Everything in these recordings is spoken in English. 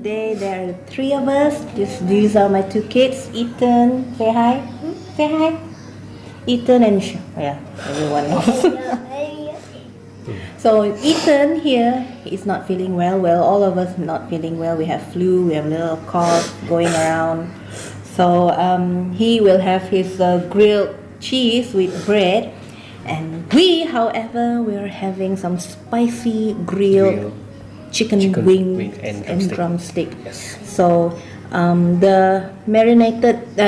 today there are three of us. These are my two kids. Ethan, say hi. Say hi. Ethan and everyone knows. So Ethan here is not feeling well. Well, all of us not feeling well. We have flu. We have a little cough going around. So he will have his grilled cheese with bread, and we, however, we are having some spicy grilled chicken wing and drumstick. Yes. So the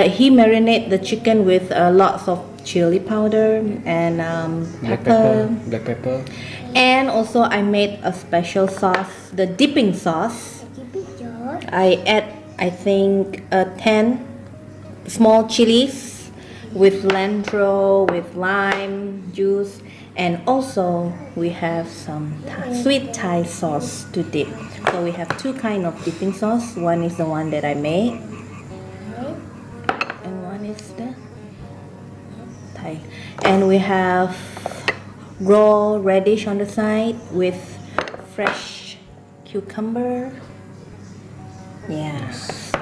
he marinated the chicken with lots of chili powder and Black pepper. and also I made a special sauce, the dipping sauce. I add, I think, 10 small chilies with cilantro, with lime juice, and also we have some sweet Thai sauce to dip. So we have two kind of dipping sauce. One is the one that I made, and one is the Thai. And we have raw radish on the side with fresh cucumber. Yeah. So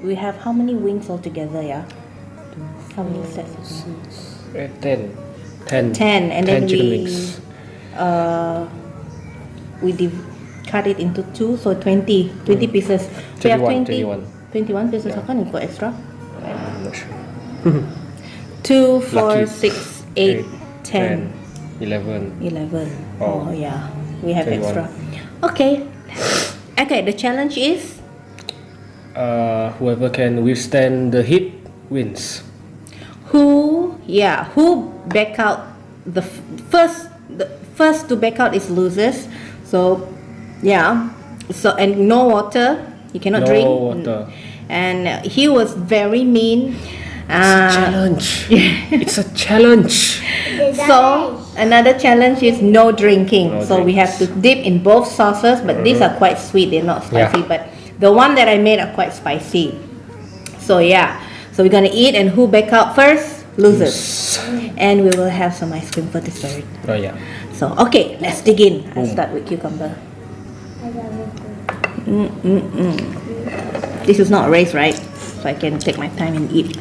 we have how many wings altogether? Yeah. How many sets of wings? 10. 10, and 10 then chicken wings. We cut it into two, so 20 pieces. We have 21 pieces. How come you got extra? I'm not sure. 2, 4, Lucky. 6, 8, 10, 11. Oh yeah, we have 21. extra. Okay. The challenge is Whoever can withstand the heat wins. who back out the first to back out is losers. So and no water, you cannot drink. No water. And he was very mean. It's a challenge. It's a challenge. So another challenge is no drinking. No So we have to dip in both sauces, but these are quite sweet. They're not spicy, but the one that I made are quite spicy. So so we're gonna eat, and who back out first loses. And we will have some ice cream for dessert. Oh yeah. So okay, let's dig in. I'll start with cucumber. This is not a race, right? So I can take my time and eat.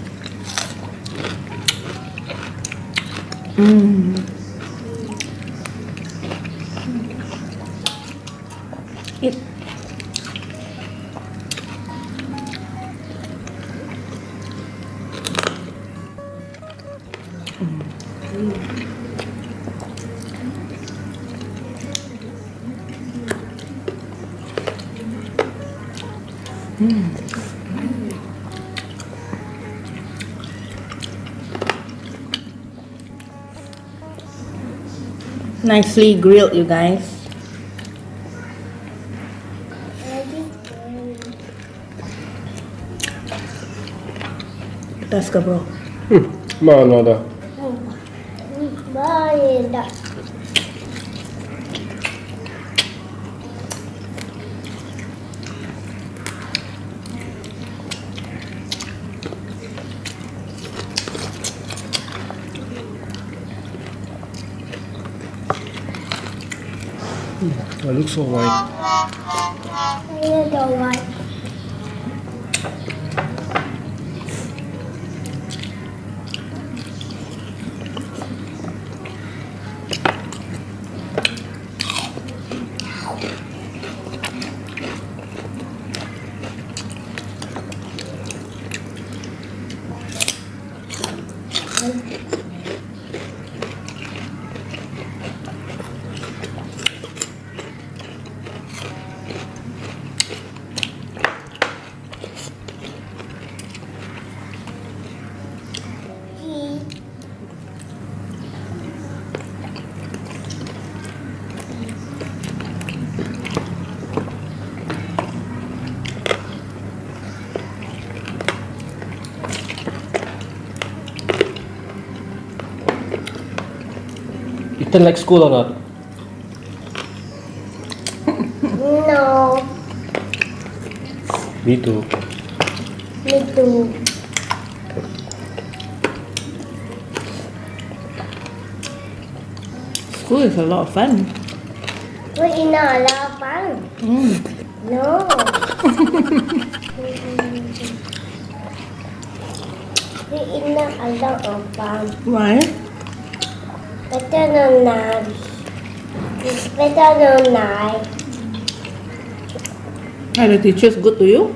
Eat. Nicely grilled, you guys. Let's go, bro. Mana dah? It looks so white. Ethan like school or not? No, Me too. me too. School is a lot of fun. But it's not a lot of fun. No. We eat a lot of fun. Why? Better than knife. It's better than knife. Are the teachers good to you?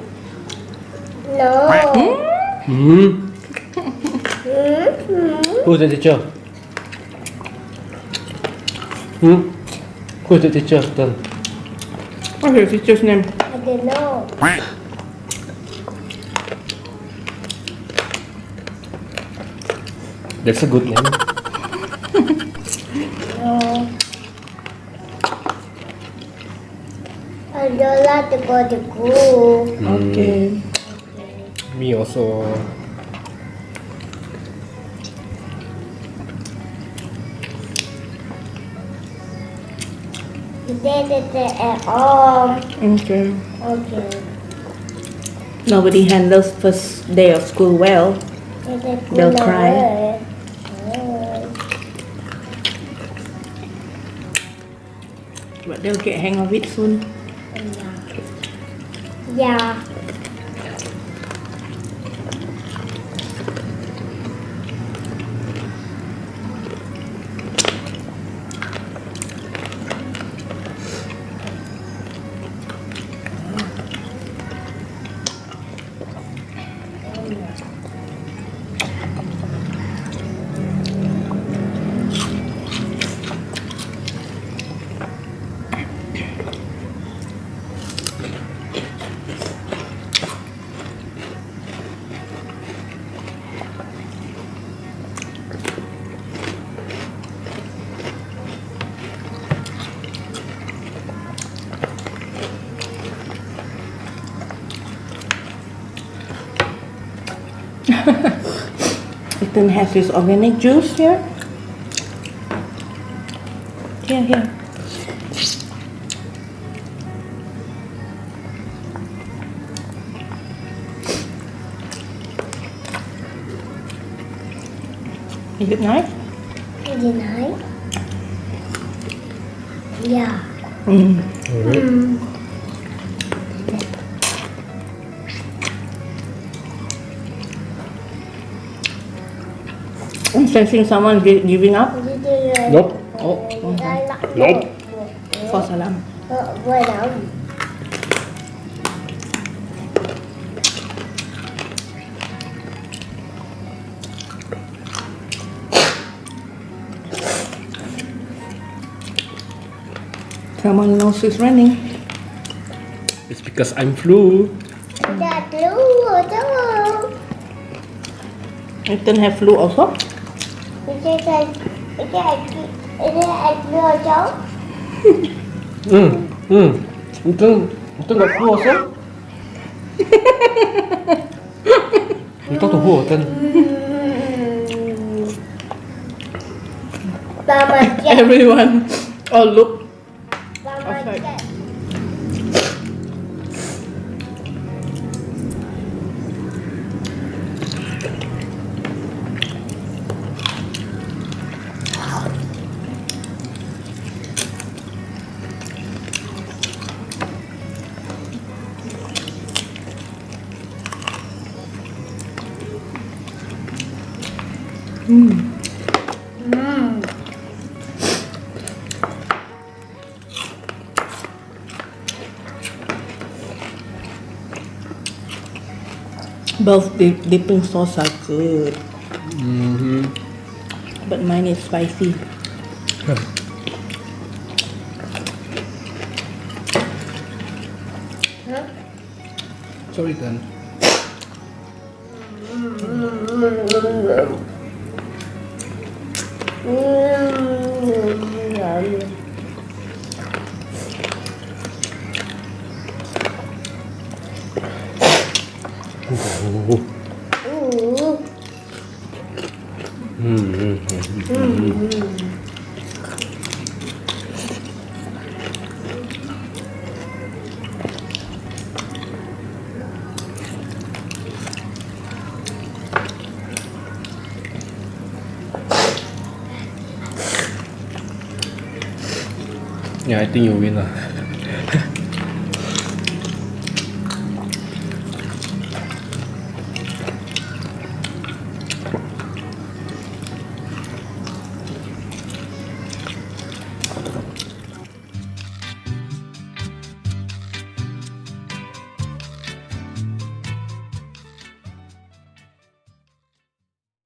No. Hmm. Who's the teacher? Who's the teacher then? What's your teacher's name? I don't know. That's a good name. No. I don't like to go to school. Okay. Me also. Today at home. Okay. Okay. Nobody handles first day of school well. They'll cry. But they'll get hang of it soon. Yeah. Ethan has his organic juice here. Here. Is it nice? Is it nice? Yeah. I'm sensing someone giving up. Nope. Oh. Nope. For salam. Vừa đâu? Someone knows it's raining. It's because I'm flu. Đã lưu rồi đó. Ethan have flu also. Cái anh đưa cháu. Untung got flu also. You talk to who, Untung? Bà mà chạy. Everyone all look. Bà mà Okay. chạy. Both dipping sauce are good. But mine is spicy. Sorry, then. Yeah, I think you win lah.